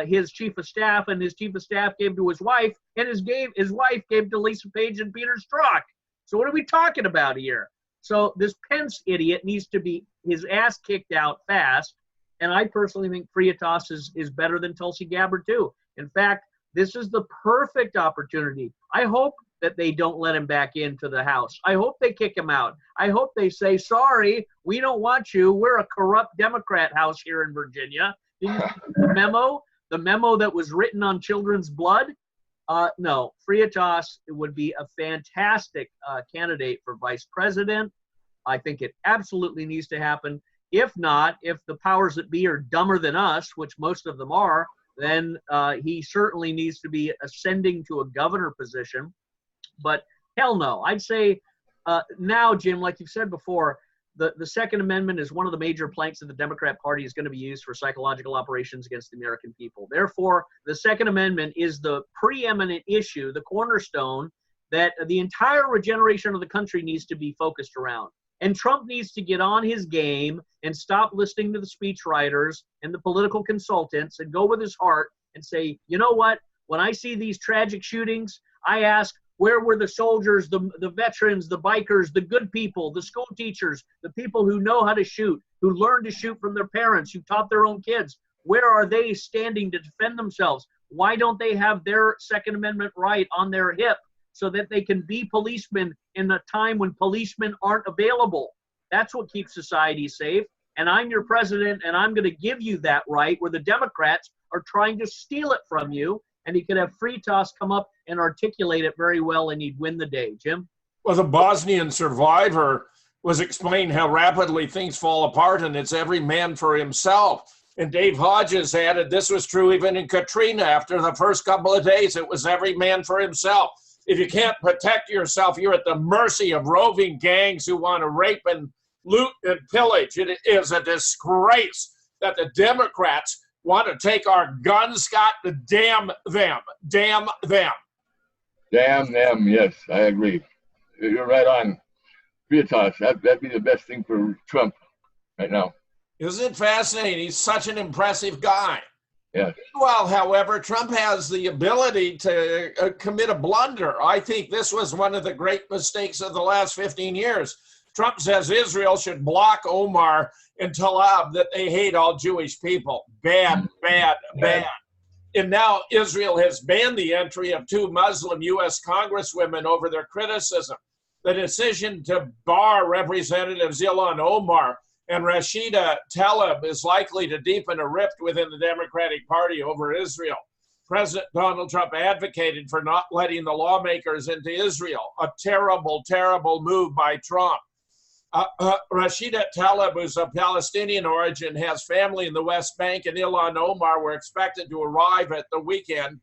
his chief of staff, and his chief of staff gave to his wife, and his wife gave to Lisa Page and Peter Strzok. So what are we talking about here? So this Pence idiot needs to be his ass kicked out fast. And I personally think Fritas is better than Tulsi Gabbard too. In fact, this is the perfect opportunity. I hope that they don't let him back into the House. I hope they kick him out. I hope they say, sorry, we don't want you. We're a corrupt Democrat house here in Virginia. Did you see the memo? The memo that was written on children's blood? No, Fritas would be a fantastic candidate for vice president. I think it absolutely needs to happen. If not, if the powers that be are dumber than us, which most of them are, then he certainly needs to be ascending to a governor position. But hell no, I'd say Now, Jim, like you've said before, the Second Amendment is one of the major planks of the Democrat Party is going to be used for psychological operations against the American people. Therefore, the Second Amendment is the preeminent issue, the cornerstone that the entire regeneration of the country needs to be focused around. And Trump needs to get on his game and stop listening to the speechwriters and the political consultants and go with his heart and say, you know what? When I see these tragic shootings, I ask, where were the soldiers, the veterans, the bikers, the good people, the school teachers, the people who know how to shoot, who learned to shoot from their parents, who taught their own kids? Where are they standing to defend themselves? Why don't they have their Second Amendment right on their hip so that they can be policemen in a time when policemen aren't available? That's what keeps society safe. And I'm your president, and I'm going to give you that right, where the Democrats are trying to steal it from you. And he could have Fritas come up and articulate it very well, and he'd win the day. Jim? Well, the Bosnian survivor was explaining how rapidly things fall apart, and it's every man for himself. And Dave Hodges added this was true even in Katrina. After the first couple of days, it was every man for himself. If you can't protect yourself, you're at the mercy of roving gangs who want to rape and loot and pillage. It is a disgrace that the Democrats want to take our guns, Scott. Damn them. Damn them. Damn them. Yes, I agree. You're right on. Fritas, that'd be the best thing for Trump right now. Isn't it fascinating? He's such an impressive guy. Yes. Meanwhile, however, Trump has the ability to commit a blunder. I think this was one of the great mistakes of the last 15 years. Trump says Israel should block Omar and Tlaib, that they hate all Jewish people. Bad, bad, bad. And now Israel has banned the entry of 2 Muslim U.S. congresswomen over their criticism. The decision to bar Representatives Ilhan Omar and Rashida Tlaib is likely to deepen a rift within the Democratic Party over Israel. President Donald Trump advocated for not letting the lawmakers into Israel. A terrible, terrible move by Trump. Rashida Tlaib, who's of Palestinian origin, has family in the West Bank, and Ilhan Omar were expected to arrive at the weekend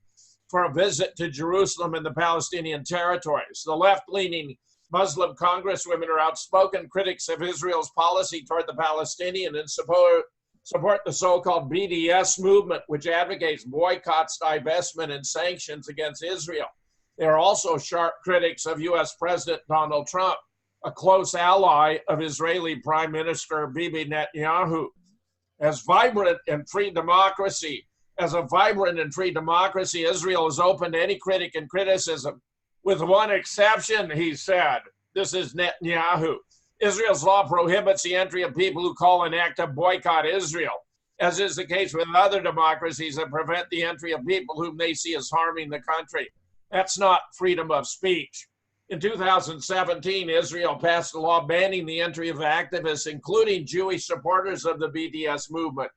for a visit to Jerusalem and the Palestinian territories. The left-leaning Muslim congresswomen are outspoken critics of Israel's policy toward the Palestinian and support the so-called BDS movement, which advocates boycotts, divestment, and sanctions against Israel. They are also sharp critics of U.S. President Donald Trump, a close ally of Israeli Prime Minister Bibi Netanyahu. As a vibrant and free democracy, Israel is open to any critic and criticism, with one exception, he said. This is Netanyahu. Israel's law prohibits the entry of people who call an act to boycott Israel, as is the case with other democracies that prevent the entry of people whom they see as harming the country. That's not freedom of speech. In 2017, Israel passed a law banning the entry of activists, including Jewish supporters of the BDS movement,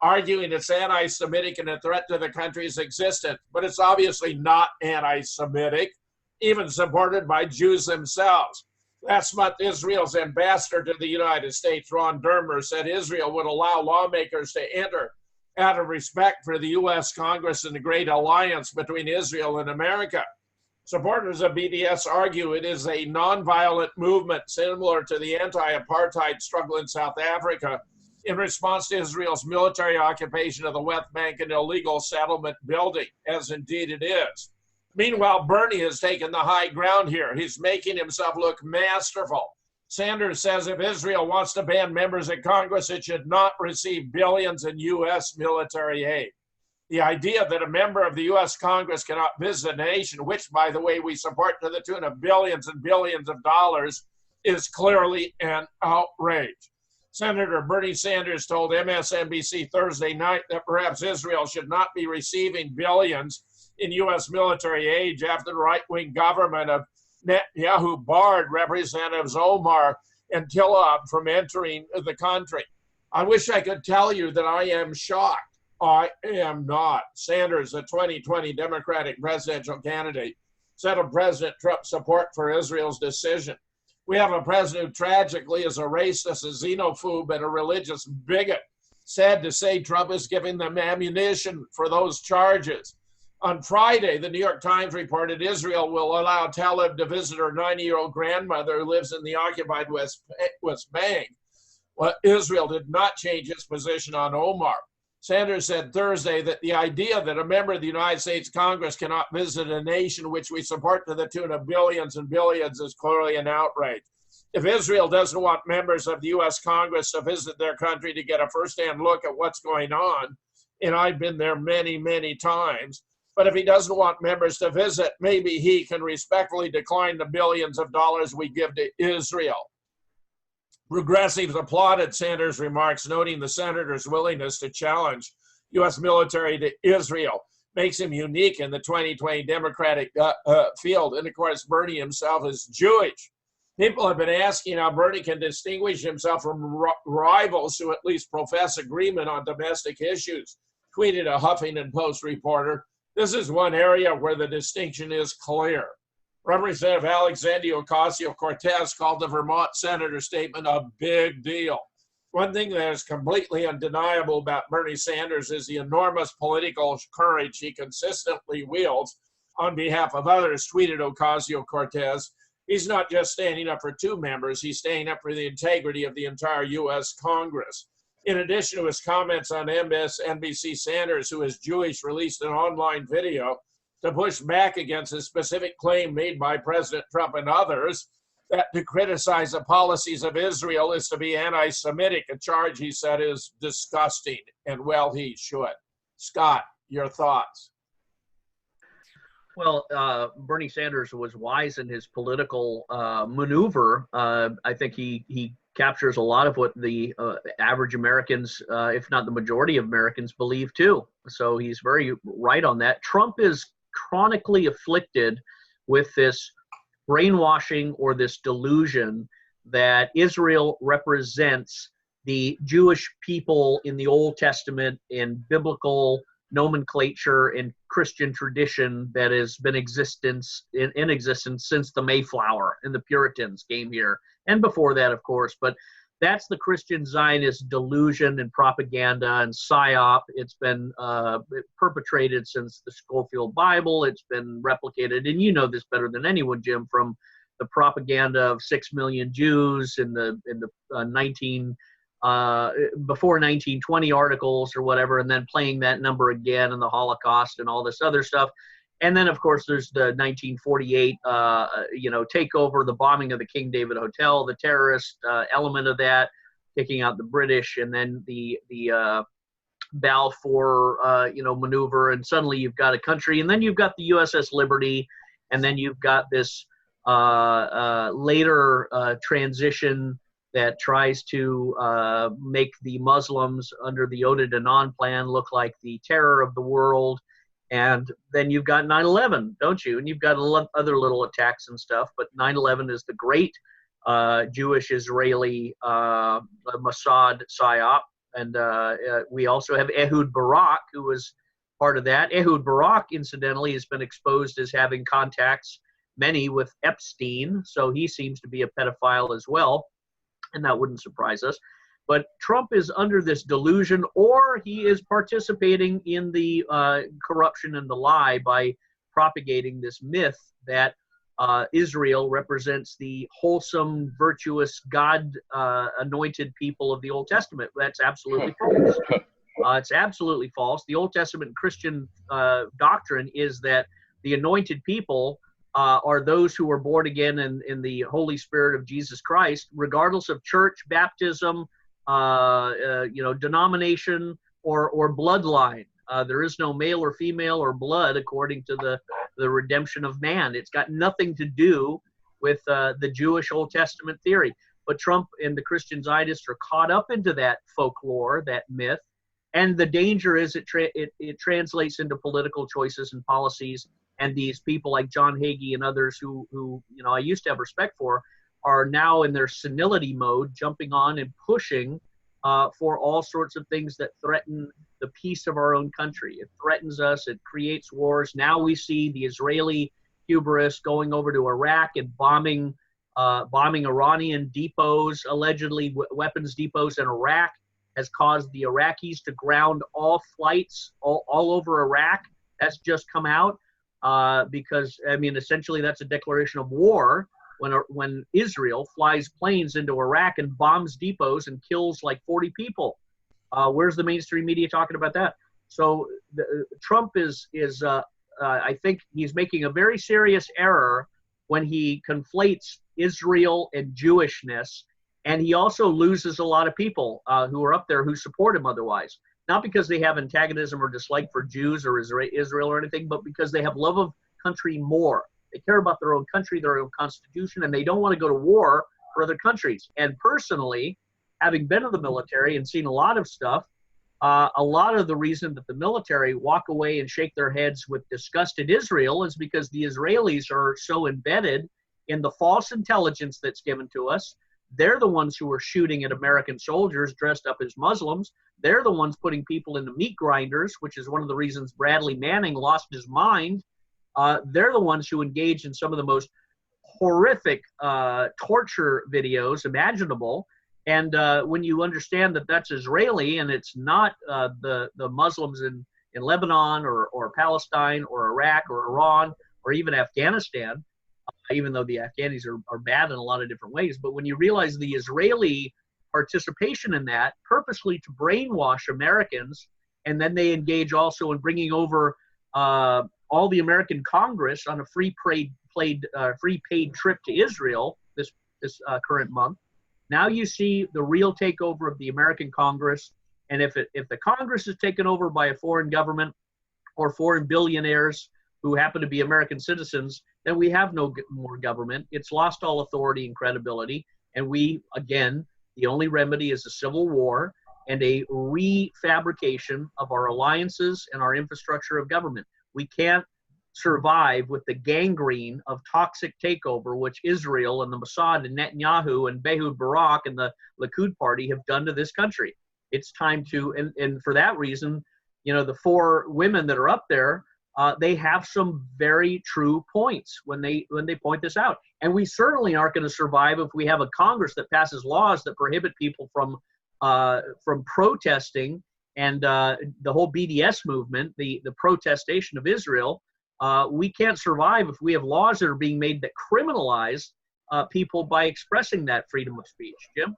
arguing it's anti-Semitic and a threat to the country's existence. But it's obviously not anti-Semitic, even supported by Jews themselves. Last month, Israel's ambassador to the United States, Ron Dermer, said Israel would allow lawmakers to enter out of respect for the U.S. Congress and the great alliance between Israel and America. Supporters of BDS argue it is a nonviolent movement similar to the anti-apartheid struggle in South Africa in response to Israel's military occupation of the West Bank and illegal settlement building, as indeed it is. Meanwhile, Bernie has taken the high ground here. He's making himself look masterful. Sanders says if Israel wants to ban members of Congress, it should not receive billions in U.S. military aid. The idea that a member of the U.S. Congress cannot visit a nation, which, by the way, we support to the tune of billions and billions of dollars, is clearly an outrage. Senator Bernie Sanders told MSNBC Thursday night that perhaps Israel should not be receiving billions in U.S. military aid after the right-wing government of Netanyahu barred Representatives Omar and Tlaib from entering the country. I wish I could tell you that I am shocked. I am not. Sanders, the 2020 Democratic presidential candidate, said of President Trump's support for Israel's decision. We have a president who tragically is a racist, a xenophobe, and a religious bigot. Sad to say, Trump is giving them ammunition for those charges. On Friday, the New York Times reported Israel will allow Talib to visit her 90-year-old grandmother who lives in the occupied West Bank. Well, Israel did not change its position on Omar. Sanders said Thursday that the idea that a member of the United States Congress cannot visit a nation which we support to the tune of billions and billions is clearly an outrage. If Israel doesn't want members of the U.S. Congress to visit their country to get a firsthand look at what's going on, and I've been there many, many times, but if he doesn't want members to visit, maybe he can respectfully decline the billions of dollars we give to Israel. Progressives applauded Sanders' remarks, noting the senator's willingness to challenge U.S. military to Israel makes him unique in the 2020 Democratic field. And of course, Bernie himself is Jewish. People have been asking how Bernie can distinguish himself from rivals who at least profess agreement on domestic issues, tweeted a Huffington Post reporter. This is one area where the distinction is clear. Representative Alexandria Ocasio-Cortez called the Vermont senator's statement a big deal. One thing that is completely undeniable about Bernie Sanders is the enormous political courage he consistently wields on behalf of others, tweeted Ocasio-Cortez. He's not just standing up for two members, he's standing up for the integrity of the entire U.S. Congress. In addition to his comments on MSNBC, Sanders, who is Jewish, released an online video to push back against a specific claim made by President Trump and others that to criticize the policies of Israel is to be anti-Semitic, a charge he said is disgusting, and well, he should. Scott, your thoughts? Well, Bernie Sanders was wise in his political maneuver. I think he captures a lot of what the average Americans, if not the majority of Americans, believe too. So he's very right on that. Trump is chronically afflicted with this brainwashing or this delusion that Israel represents the Jewish people in the Old Testament in biblical nomenclature and Christian tradition that has been in existence since the Mayflower and the Puritans came here, and before that, of course. But that's the Christian Zionist delusion and propaganda and psyop. It's been perpetrated since the Schofield Bible. It's been replicated, and you know this better than anyone, Jim, from the propaganda of 6 million Jews in the before 1920 articles or whatever, and then playing that number again in the Holocaust and all this other stuff. And then, of course, there's the 1948, takeover, the bombing of the King David Hotel, the terrorist element of that, kicking out the British, and then the Balfour, maneuver, and suddenly you've got a country, and then you've got the USS Liberty, and then you've got this later transition that tries to make the Muslims under the Oda Danan plan look like the terror of the world. And then you've got 9/11, don't you? And you've got other little attacks and stuff. But 9/11 is the great Jewish-Israeli Mossad psyop. And we also have Ehud Barak, who was part of that. Ehud Barak, incidentally, has been exposed as having contacts, many with Epstein. So he seems to be a pedophile as well. And that wouldn't surprise us. But Trump is under this delusion, or he is participating in the corruption and the lie by propagating this myth that Israel represents the wholesome, virtuous, God-anointed people of the Old Testament. That's absolutely false. It's absolutely false. The Old Testament Christian doctrine is that the anointed people are those who are born again in the Holy Spirit of Jesus Christ, regardless of church, baptism, denomination, or bloodline. There is no male or female or blood according to the redemption of man. It's got nothing to do with the Jewish Old Testament theory. But Trump and the Christian Zionists are caught up into that folklore, that myth, and the danger is it translates into political choices and policies. And these people like John Hagee and others who I used to have respect for are now in their senility mode, jumping on and pushing for all sorts of things that threaten the peace of our own country. It threatens us. It creates wars. Now we see the Israeli hubris going over to Iraq and bombing Iranian depots, allegedly weapons depots in Iraq, has caused the Iraqis to ground all flights all over Iraq, That's just come out because, I mean, essentially that's a declaration of war when Israel flies planes into Iraq and bombs depots and kills like 40 people. Where's the mainstream media talking about that? So Trump is I think he's making a very serious error when he conflates Israel and Jewishness, and he also loses a lot of people who are up there who support him otherwise. Not because they have antagonism or dislike for Jews or Israel or anything, but because they have love of country more. They care about their own country, their own constitution, and they don't want to go to war for other countries. And personally, having been in the military and seen a lot of stuff, a lot of the reason that the military walk away and shake their heads with disgust at Israel is because the Israelis are so embedded in the false intelligence that's given to us. They're the ones who are shooting at American soldiers dressed up as Muslims. They're the ones putting people into meat grinders, which is one of the reasons Bradley Manning lost his mind. They're the ones who engage in some of the most horrific torture videos imaginable. And when you understand that that's Israeli and it's not the Muslims in Lebanon or Palestine or Iraq or Iran or even Afghanistan, even though the Afghanis are bad in a lot of different ways, but when you realize the Israeli participation in that purposely to brainwash Americans, and then they engage also in bringing over all the American Congress on a free paid trip to Israel this current month. Now you see the real takeover of the American Congress, and if the Congress is taken over by a foreign government or foreign billionaires who happen to be American citizens, then we have no more government. It's lost all authority and credibility, and we, again, the only remedy is a civil war and a refabrication of our alliances and our infrastructure of government. We can't survive with the gangrene of toxic takeover, which Israel and the Mossad and Netanyahu and Behud Barak and the Likud party have done to this country. It's time to, and for that reason, you know, the four women that are up there, they have some very true points when they point this out. And we certainly aren't going to survive if we have a Congress that passes laws that prohibit people from protesting and the whole BDS movement, the protestation of Israel. We can't survive if we have laws that are being made that criminalize people by expressing that freedom of speech. Jim?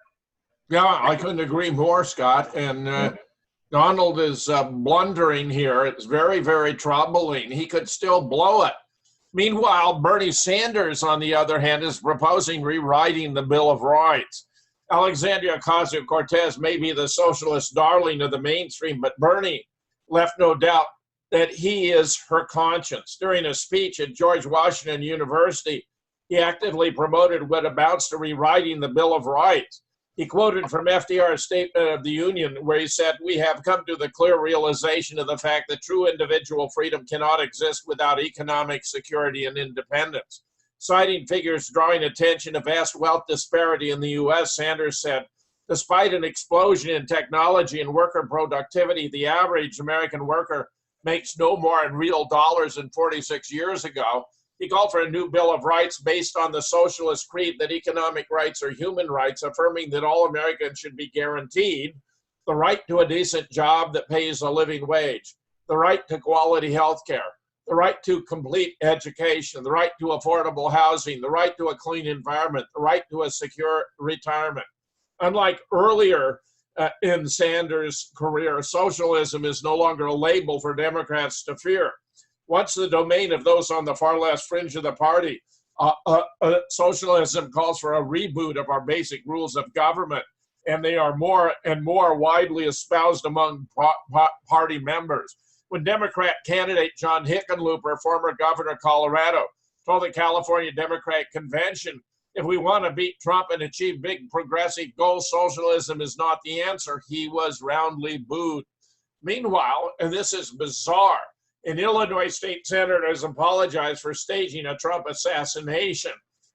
Yeah, I couldn't agree more, Scott. And Donald is blundering here. It's very, very troubling. He could still blow it. Meanwhile, Bernie Sanders, on the other hand, is proposing rewriting the Bill of Rights. Alexandria Ocasio-Cortez may be the socialist darling of the mainstream, but Bernie left no doubt that he is her conscience. During a speech at George Washington University, he actively promoted what amounts to rewriting the Bill of Rights. He quoted from FDR's Statement of the Union, where he said, "We have come to the clear realization of the fact that true individual freedom cannot exist without economic security and independence." Citing figures drawing attention to vast wealth disparity in the U.S., Sanders said, "Despite an explosion in technology and worker productivity, the average American worker makes no more in real dollars than 46 years ago." He called for a new Bill of Rights based on the socialist creed that economic rights are human rights, affirming that all Americans should be guaranteed the right to a decent job that pays a living wage, the right to quality health care, the right to complete education, the right to affordable housing, the right to a clean environment, the right to a secure retirement. Unlike earlier in Sanders' career, socialism is no longer a label for Democrats to fear. Once the domain of those on the far left fringe of the party, socialism calls for a reboot of our basic rules of government, and they are more and more widely espoused among party members. When Democrat candidate John Hickenlooper, former governor of Colorado, told the California Democratic Convention, "If we want to beat Trump and achieve big progressive goals, socialism is not the answer," he was roundly booed. Meanwhile, and this is bizarre, an Illinois state senator has apologized for staging a Trump assassination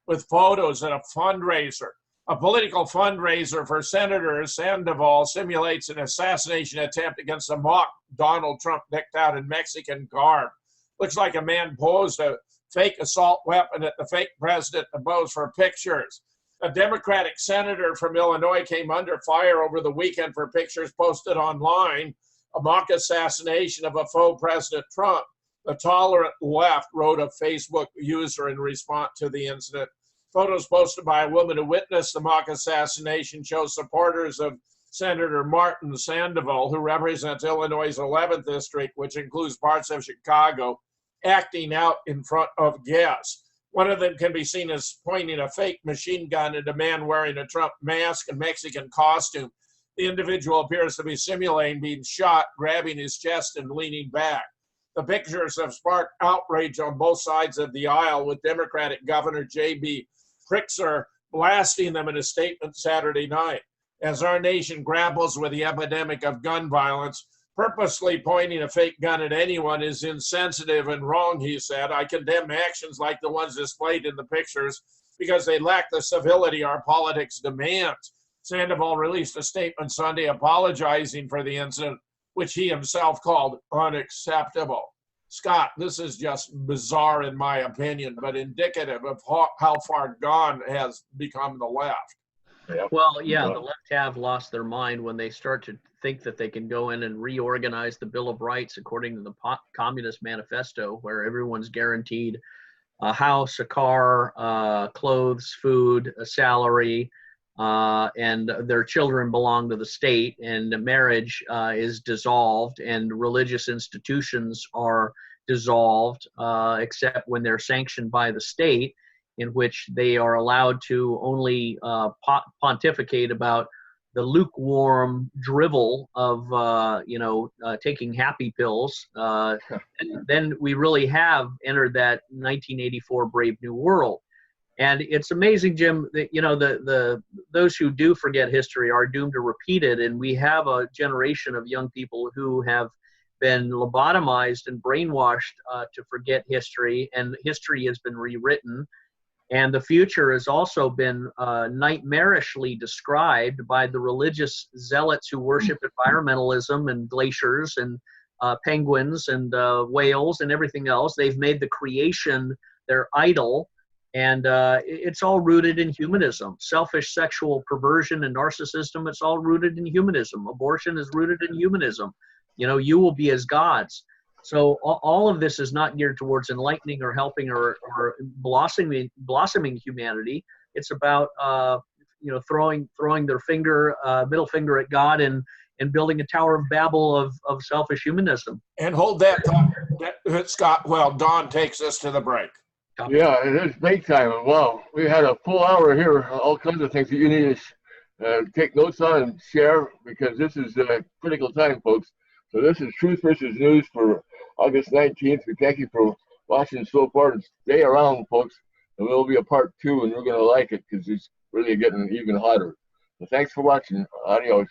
with photos at a fundraiser. A political fundraiser for Senator Sandoval simulates an assassination attempt against a mock Donald Trump decked out in Mexican garb. Looks like a man posed a fake assault weapon at the fake president to pose for pictures. A Democratic senator from Illinois came under fire over the weekend for pictures posted online, a mock assassination of a faux President Trump. The tolerant left, wrote a Facebook user in response to the incident. Photos posted by a woman who witnessed the mock assassination show supporters of Senator Martin Sandoval, who represents Illinois' 11th district, which includes parts of Chicago, acting out in front of guests. One of them can be seen as pointing a fake machine gun at a man wearing a Trump mask and Mexican costume. The individual appears to be simulating being shot, grabbing his chest and leaning back. The pictures have sparked outrage on both sides of the aisle, with Democratic Governor J.B. Pritzker blasting them in a statement Saturday night. As our nation grapples with the epidemic of gun violence, purposely pointing a fake gun at anyone is insensitive and wrong, he said. I condemn actions like the ones displayed in the pictures because they lack the civility our politics demands. Sandoval released a statement Sunday apologizing for the incident, which he himself called unacceptable. Scott, this is just bizarre in my opinion, but indicative of how far gone has become the left. Well, yeah, the left have lost their mind when they start to think that they can go in and reorganize the Bill of Rights according to the Communist Manifesto, where everyone's guaranteed a house, a car, clothes, food, a salary, and their children belong to the state, and marriage is dissolved, and religious institutions are dissolved, except when they're sanctioned by the state, in which they are allowed to only pontificate about the lukewarm drivel of, taking happy pills. And then we really have entered that 1984 Brave New World. And it's amazing, Jim, that, those who do forget history are doomed to repeat it. And we have a generation of young people who have been lobotomized and brainwashed to forget history, and history has been rewritten. And the future has also been nightmarishly described by the religious zealots who worship environmentalism and glaciers and penguins and whales and everything else. They've made the creation their idol, and it's all rooted in humanism. Selfish sexual perversion and narcissism, it's all rooted in humanism. Abortion is rooted in humanism. You will be as gods. So all of this is not geared towards enlightening or helping or blossoming humanity. It's about throwing their middle finger at God and building a Tower of Babel of selfish humanism. And hold that thought, Scott. Well, Don takes us to the break. Yeah, it is break time. Wow, we had a full hour here. All kinds of things that you need to take notes on and share, because this is a critical time, folks. So this is Truth versus News for August 19th. We thank you for watching so far. Stay around, folks. And there'll be a part 2, and you're going to like it because it's really getting even hotter. So thanks for watching. Adios.